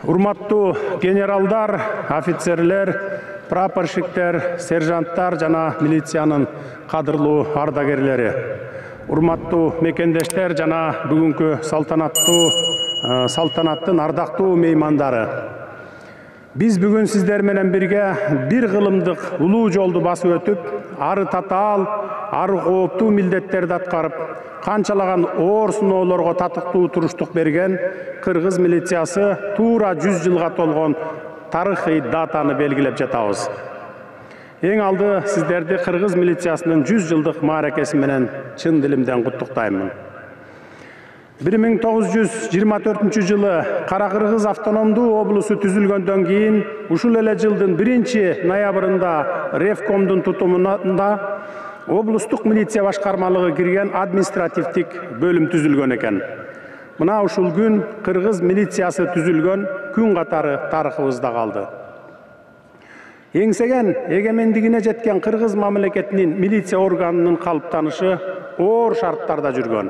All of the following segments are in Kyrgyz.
Урматтуу генералдар, офицерлер, прапорщиктер, сержанттар жана милициянын кадырлуу ардагерлери. Урматтуу мекендештер жана бүгүнкү салтанаттын ардактуу меймандары. Биз бүгүн сиздер менен бирге бир кылымдык улуу жолду басып өтүп, ары татаал, ары кооптуу милдеттерди аткарып, канчалаган оор сыноолорго татыктуу туруштук берген кыргыз милициясы туура 100 жылга толгон тарыхый датаны белгилеп жатабыз. Эң алды сиздерди кыргыз милициясынын 100 жылдык мааракеси менен чын дилимден куттуктаймын. 1924 жылы Кара-Кыргыз автономдуу облусу түзүлгөндөн кийин ушул эле жылдын 1-ноябрында Ревкомдун тутумунда облустук милиция башкармалыгы кирген административдик бөлүм түзүлгөн экен. Мына ушул күн кыргыз милициясы түзүлгөн күн катары тарыхыбызда калды. Эңсеген эгемендигине жеткен кыргыз мамлекетинин милиция органынын калыптанышы оор шарттарда жүргөн.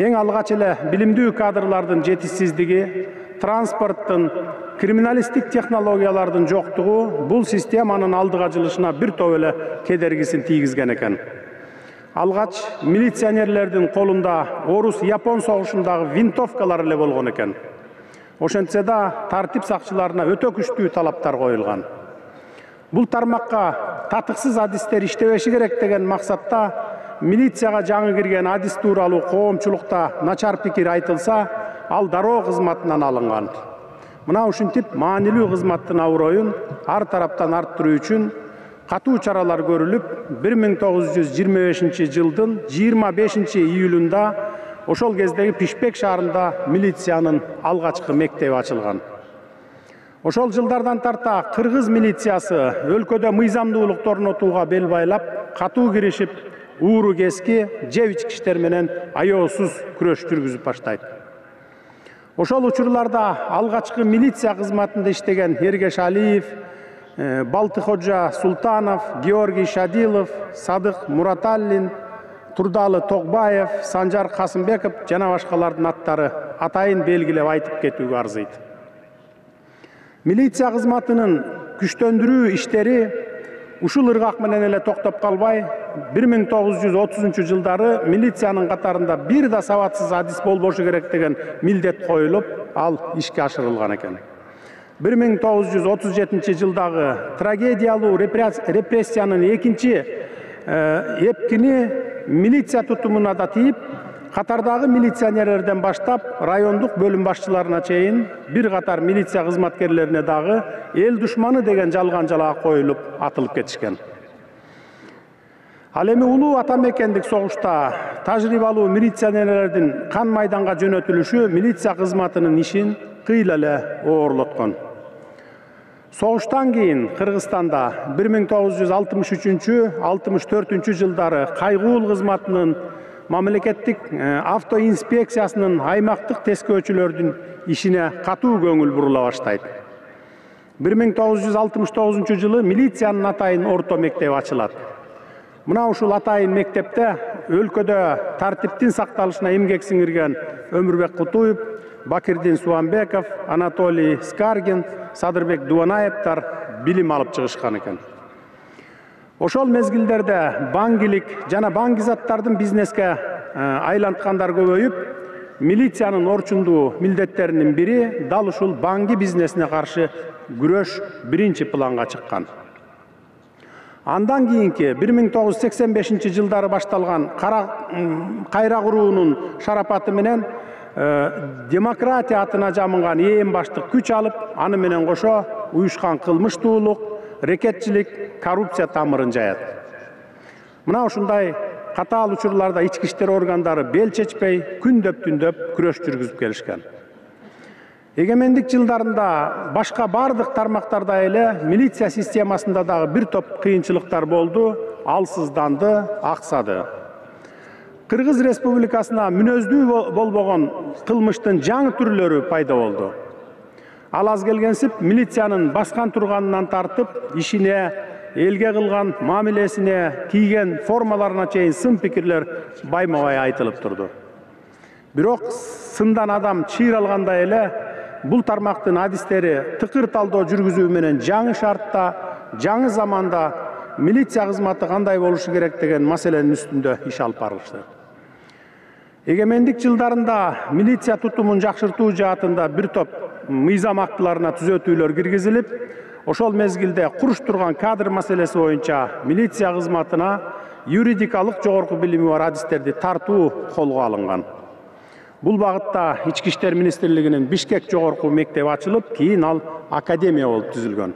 Эң алгач эле билимдүү кадрлардын жетишсиздиги, транспорттун, криминалисттик технологиялардын жоктугу бул системанын алдыга жылышына бир топ эле кедергисин тийгизген экен. Алгач милиционерлердин колунда орус-япон согушундагы винтовкалар эле болгон экен. Ошентсе да тартип сакчыларына өтө күчтүү талаптар коюлган. Бул тармакка татыксыз адистер иштебеши керек деген максатта милицияга жаңы кирген адис тууралуу коомчулукта начар пикир айтылса, ал дароо кызматынан алынган. Мына ушинтип маанилүү кызматтын аброюн ар тараптан арттыруу үчүн катуу чаралар көрүлүп, 1925 жылдын 25 июлунда ошол кездеги Пишпек шаарында милициянын алгачкы мектеби ачылган. Ошол жылдардан тарта кыргыз милициясы өлкөдө мыйзамдуулукту орнотууга бел байлап, катуу киришип, ууру кески, жеп ички иштер менен аеосуз күрөш жүргүзүп баштайт. Ошол учурларда алгачкы милиция кызматында иштеген Эргеш Алиев, Балтыкожа Султанов, Георгий Шадилов, Садык Мураталлин, Турдалы Тогбаев, Санжар Касымбеков жана башкалардын аттары атайын белгилеп айтып кетүүгө арзыйт. Милиция кызматынын күчтөндүрүү иштери ушул ыргак менен эле токтоп калбай, 1930 жылдары милициянын катарында бир да сабатсыз адис болбошу керек деген милдет коюлуп, ал ишке ашырылган экен. 1937 жылдагы трагедиялуу репрессиянын экинчи эпкини милиция тутумуна да тийип, катардагы милиционерлерден баштап райондук бөлүм башчыларына чейин бир катар милиция кызматкерлерине дагы эл душманы деген жалган жалаа коюлуп атылып кетишкен. Ал эми улуу атамекендик согушта тажрыйбалуу милиционерлердин кан майданга жөнөтүлүшү милиция кызматынын ишин кыйла эле оорлоткон. Согуштан кийин Кыргызстанда 1963-64 жылдары кайгуул кызматынын мамлекеттик автоинспекциясынын аймактык тескөөчүлөрдүн ишине катуу көңүл бурула баштайт. 1969 жылы милициянын атайын орто мектеби ачылат. Мына ушул атайын мектепте өлкөдө тартиптин сакталышына эмгек сиңирген Өмүрбек Кутуев, Бакирдин Суанбеков, Анатолий Скаргин, Садырбек Дуанаевтар билим алып чыгышкан экен. Ошол мезгилдерде баңгилик жана баңгизаттардын бизнеске айланткандар көбөйүп, милициянын орчундуу милдеттеринин бири дал ушул баңги бизнесине каршы күрөш биринчи планга чыккан. Андан кийинки 1985 жылдары башталган кайра куруунун шарапаты менен демократия атына жамынган ээн баштык күч алып, аны менен кошо уюшкан кылмыштуулук, рекетчилик, коррупция тамырын жаят. Мына ушундай катаал учурларда ички иштер органдары бел чечпей, күндөп-түндөп күрөш жүргүзүп келишкен. Эгемендик жылдарында башка бардык тармактарда эле милиция системасында дагы бир топ кыйынчылыктар болду, алсызданды, аксады. Кыргыз Республикасына мүнөздүү болбогон кылмыштын жаңы түрлөрү пайда болду. Ал аз келгенсип милициянын баскан турганынан тартып, ишине, элге кылган мамилесине, кийген формаларына чейин сын пикирлер байма-бай айтылып турду. Бирок сындан адам чыйыр алганда эле бул тармактын адистери тыкыр талдоо жүргүзүү менен жаңы шартта, жаңы заманда милиция кызматы кандай болушу керек деген маселенин үстүндө иш алып барылышты. Эгемендик жылдарында милиция тутумун жакшыртуу жаатында бир топ мыйзам актыларына түзөтүүлөр киргизилип, ошол мезгилде куруш турган кадр маселеси боюнча милиция кызматына юридикалык жогорку билими бар адистерди тартуу колго алынган. Бул багытта Ички иштер министрлигинин Бишкек жогорку мектеби ачылып, кийин ал академия болуп түзүлгөн.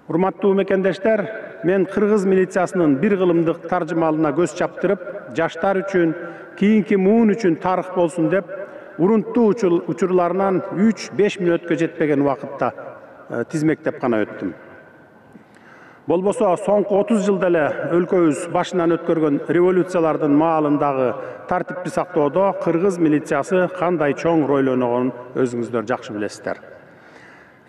Урматтуу мекендештер, мен кыргыз милициясынын бир кылымдык таржымалына көз чаптырып, жаштар үчүн, кийинки муун үчүн тарых болсун деп, урунттуу учурларынан 3-5 мүнөткө жетпеген убакытта тизмектеп гана өттүм. Болбосо соңку 30 жылда эле өлкөбүз башынан өткөргөн революциялардын маалындагы тартипти сактоодо кыргыз милициясы кандай чоң роль ойногонун өзүңүздөр жакшы билесиздер.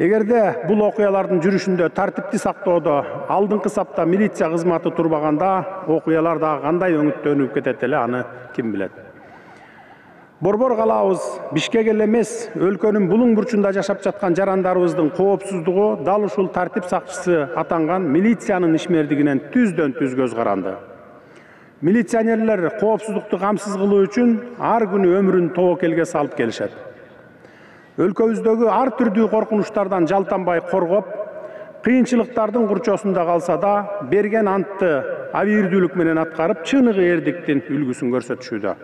Эгерде бул окуялардын жүрүшүндө тартипти сактоодо алдыңкы сапта милиция кызматы турбаганда, окуялар дагы кандай өңүттөнүп кетет эле, аны ким билет. Борбор калаабыз Бишкек эле эмес, өлкөнүн булуң бурчунда жашап жаткан жарандарыбыздын коопсуздугу дал ушул тартип сакчысы атанган милициянын ишмердигинен түздөн түз көз каранды. Милиционерлер коопсуздукту камсыз кылуу үчүн ар күнү өмүрүн тобокелге салып келишет. Өлкөбүздөгү ар түрдүү коркунучтардан жалтанбай коргоп, кыйынчылыктардын курчосунда калса да, берген антты абийирдүүлүк менен аткарып, чыныгы эрдиктин үлгүсүн көрсөтүшүүдө.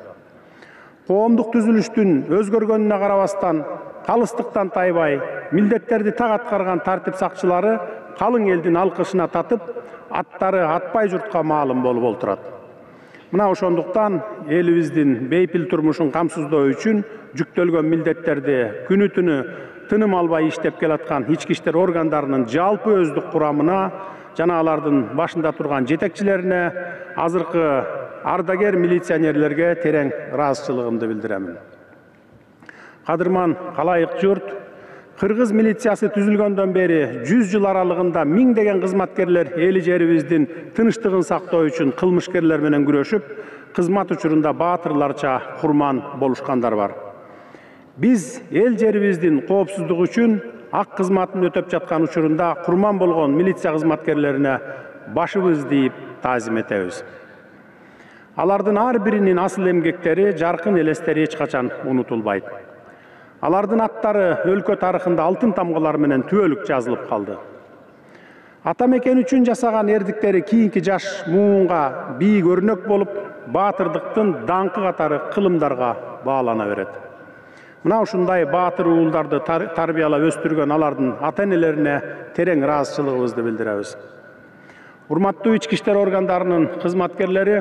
Коомдук түзүлүштүн өзгөргөнүнө карабастан, калыстыктан тайбай, милдеттерди так аткарган тартип сакчылары калың элдин алкышына татып, аттары атпай журтка маалым болуп олтурат. Мына ошондуктан элибиздин бейпил турмушун камсыздоо үчүн жүктөлгөн милдеттерди күнү түнү тыным албай иштеп келаткан ички иштер органдарынын жалпы өздүк курамына жана алардын башында турган жетекчилерине, азыркы ардагер милиционерлерге терең ыраазычылыгымды билдиремин. Кадырман калайык журт, кыргыз милициясы түзүлгөндөн бери 100 жыл аралыгында миңдеген кызматкерлер эли жерибиздин тынычтыгын сактоо үчүн кылмышкерлер менен күрөшүп, кызмат учурунда баатырларча курман болушкандар бар. Биз эл жерибиздин коопсуздугу үчүн ак кызматын өтөп жаткан учурунда курман болгон милиция кызматкерлерине башыбызды ийип таазим этебиз. Алардын ар биринин асыл эмгектери, жаркын элестери эч качан унутулбайт. Алардын аттары өлкө тарыхында алтын тамгалар менен түбөлүк жазылып калды. Ата мекен үчүн жасаган эрдиктери кийинки жаш муунга бийик өрнөк болуп, баатырдыктын даңкы катары кылымдарга баалана берет. Мына ушундай баатыр уулдарды тарбиялап өстүргөн алардын ата-энелерине терең ыраазычылыгыбызды билдиребиз. Урматтуу ички иштер органдарынын кызматкерлери,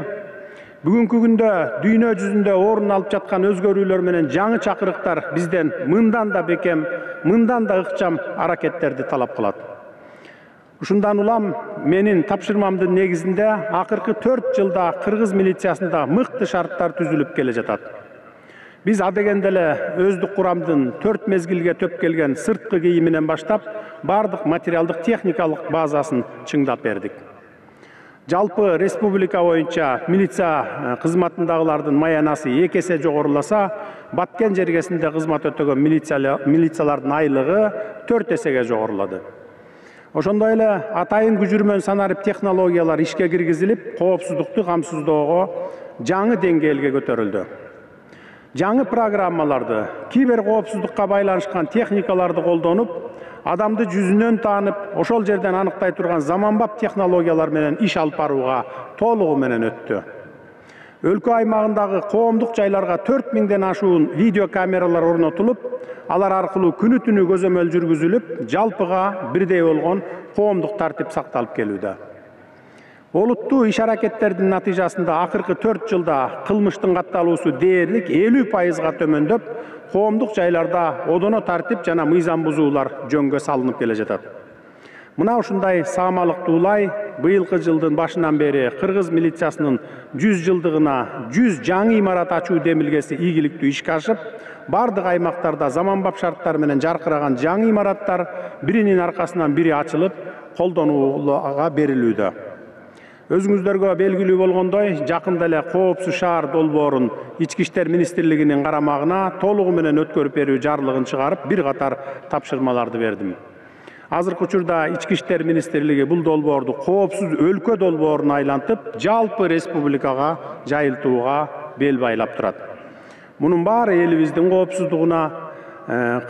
бүгүнкү күндө дүйнө жүзүндө орун алып жаткан өзгөрүүлөр менен жаңы чакырыктар бизден мындан да бекем, мындан да ыкчам аракеттерди талап кылат. Ушундан улам менин тапшырмамдын негизинде акыркы 4 жылда кыргыз милициясында мыкты шарттар түзүлүп келе жатат. Биз адегенде эле өздүк курамдын 4 мезгилге төп келген сырткы кийиминен баштап, бардык материалдык техникалык базасын чыңдап бердик. Жалпы республика боюнча милиция кызматындагылардын маянасы 2 эсе жогоруласа, Баткен жергесинде кызмат өтөгөн милициялардын айлыгы 4 эсеге жогорулады. Ошондой эле атайын күжүрмөн санарип технологиялар ишке киргизилип, коопсуздукту камсыздоого жаңы деңгээлге көтөрүлдү. Жаңы программаларды, кибер коопсуздукка байланышкан техникаларды колдонуп, адамды жүзүнөн таанып, ошол жерден аныктай турган заманбап технологиялар менен иш алып барууга толугу менен өттү. Өлкө аймагындагы коомдук жайларга 4000ден ашуун видео камералар орнотулуп, алар аркылуу күнү түнү көзөмөл жүргүзүлүп, жалпыга бирдей болгон коомдук тартип сакталып келүүдө. Олуттуу иш аракеттердин натыйжасында акыркы 4 жылда кылмыштын катталуусу дээрлик 50%га төмөндөп, коомдук жайларда одоно тартип жана мыйзам бузуулар жөнгө салынып келе жатат. Мына ушундай саамалыктуулай быйылкы жылдын башынан бери кыргыз милициясынын 100 жылдыгына 100 жаңы имарат ачуу демилгеси ийгиликтүү ишке ашып, бардык аймактарда заманбап шарттар менен жаркыраган жаңы имараттар биринин аркасынан бири ачылып, колдонууга берилүүдө. Өзүңүздөргө белгилүү болгондой, жакында эле Коопсуз шаар долбоорун Ички иштер министрлигинин карамагына толугу менен өткөрүп берүү жарлыгын чыгарып, бир катар тапшырмаларды бердим. Азыркы учурда Ички иштер министрлиги бул долбоорду коопсуз өлкө долбооруна айлантып, жалпы республикага жайылтууга бел байлап турат. Мунун баары элибиздин коопсуздугуна,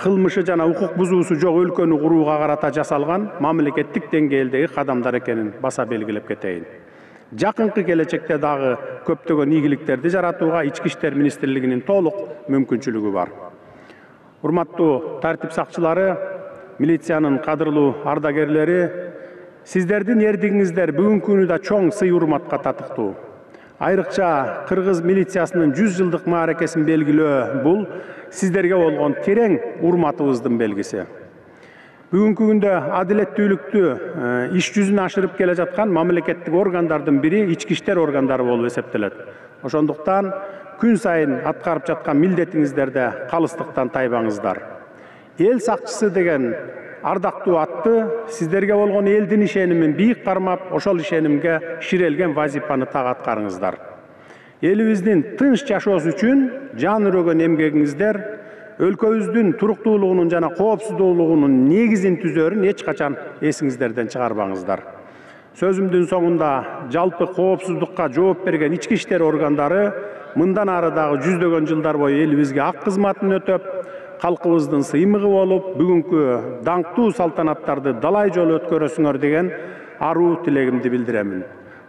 кылмышы жана укук бузуусу жок өлкөнү курууга карата жасалган мамлекеттик деңгээлдеги кадамдар экенин баса белгилеп кетейин. Жакынкы келечекте дагы көптөгөн ийгиликтерди жаратууга Ички иштер министрлигинин толук мүмкүнчүлүгү бар. Урматтуу тартип сакчылары, милициянын кадырлуу ардагерлери, сиздердин эрдигиңиздер бүгүнкү күнү чоң сый урматка татыктуу. Айрыкча кыргыз милициясынын 100 жылдык мааракесин белгилөө бул сиздерге болгон терең урматыбыздын белгиси. Бүгүнкү күндө адилеттүүлүктү иш жүзүнө ашырып келе жаткан мамлекеттик органдардын бири ички иштер органдары болуп эсептелет. Ошондуктан күн сайын аткарып жаткан милдетиңиздерде калыстыктан тайбаңыздар. Эл сакчысы деген ардактуу атты сиздерге болгон элдин ишенимин бийик кармап, ошол ишенимге ширелген вазифаны так аткарыңыздар. Элибиздин тынч жашоосу үчүн жан өрөгөн эмгегиңиздер өлкөбүздүн туруктуулугунун жана коопсуздуулугунун негизин түзөрүн эч качан эсиңиздерден чыгарбаңыздар. Сөзүмдүн соңунда жалпы коопсуздукка жооп берген ички иштер органдары мындан ары дагы жүздөгөн жылдар бою элибизге ак кызматын өтөп, калкыбыздын сыймыгы болуп, бүгүнкү даңктуу салтанаттарды далай жолу өткөрөсүңөр деген аруу тилегимди билдиремин.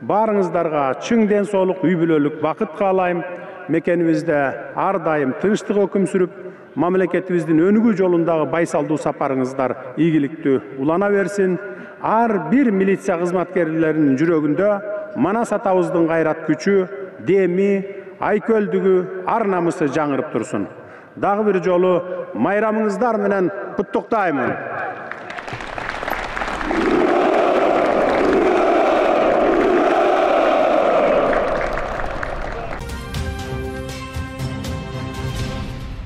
Баарыңыздарга чың ден соолук, үй бүлөлүк бакыт каалайм. Мекенибизде ар дайым тынчтык өкүм сүрүп, мамлекетибиздин өнүгүү жолундагы байсалдуу сапарыңыздар ийгиликтүү улана берсин. Ар бир милиция кызматкерлеринин жүрөгүндө Манас атабыздын кайрат күчү, деми, айкөлдүгү, ар намысы жаңырып турсун. Дагы бир жолу майрамыңыздар менен куттуктаймын.